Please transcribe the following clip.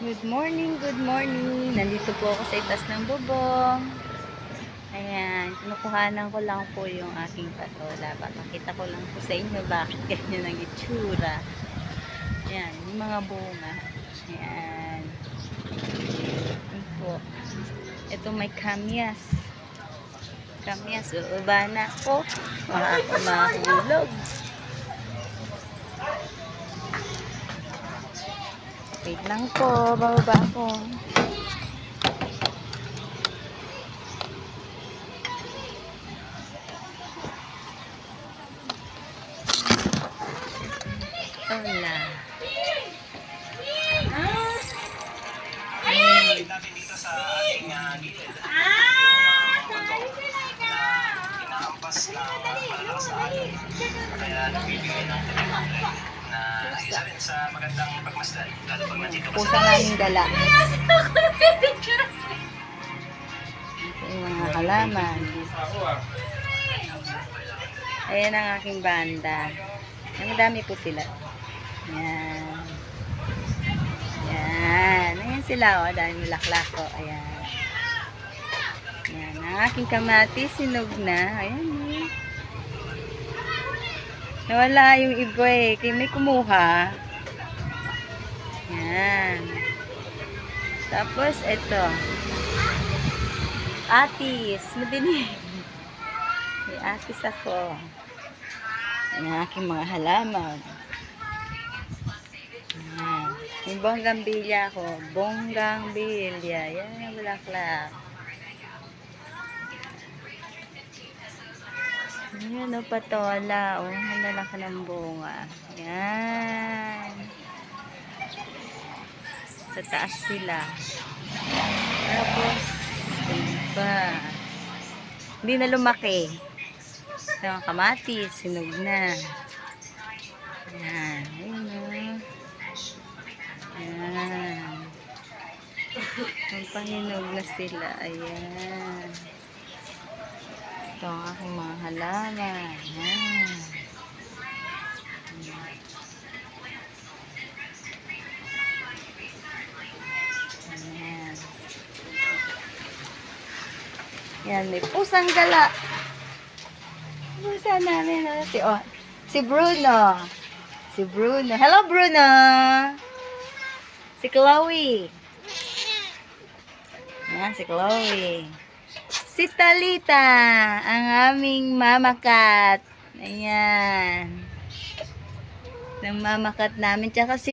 Good morning, good morning. Nandito po ako sa itas ng bubong. Ayan, kinukuhanan ko lang po yung aking patola. Papakita ko lang po sa inyo bakit ganyan ang itsura. Ayan, yung mga bunga. Ayan. Ayan po. Ito may kamyas. Kamyas, uba na ako. Mahulog. Wait lang po, bababa ko. Hola. Natin dito sa ating gilid. Inaampas na malakas na alon. Kaya nagbibigay ng tulong na isa rin sa magandang pagmasdan. Lalo pag nandito ka Pusa namin dala. Ito yung mga halaman. Ayan ang aking banda. Madami po sila. Ayan. Ayan. Ayan sila, oh. Dahil laklak ko. Ayan. Ayan. Ang aking kamatis, sinog na. Ayan, eh. Nawala yung iba, eh. Kaya may kumuha. Ayan. Tapos, ito. Atis. Madinig. May atis ako. Ang aking mga halaman. Ayan. May bonggambilya ako. Bonggambilya. Yan yung bulaklak. Ayan o, patola. O, ang lalaki ng bunga. Ayan. Sa taas sila. Tapos, iba. Hindi na lumaki. Yung kamatis, sinog na. Ayan. Ayan o. Ayan. Pampahinog na sila. Ayan. Ito ang aking mga halaman. Ayan. Ayan. Ayan, may pusang gala. Pusa namin. Si Bruno. Si Bruno. Hello, Bruno. Si Chloe. Ayan, si Chloe. Si Talita, ang aming mama cat. Ayan. Ng mama cat namin. Tsaka si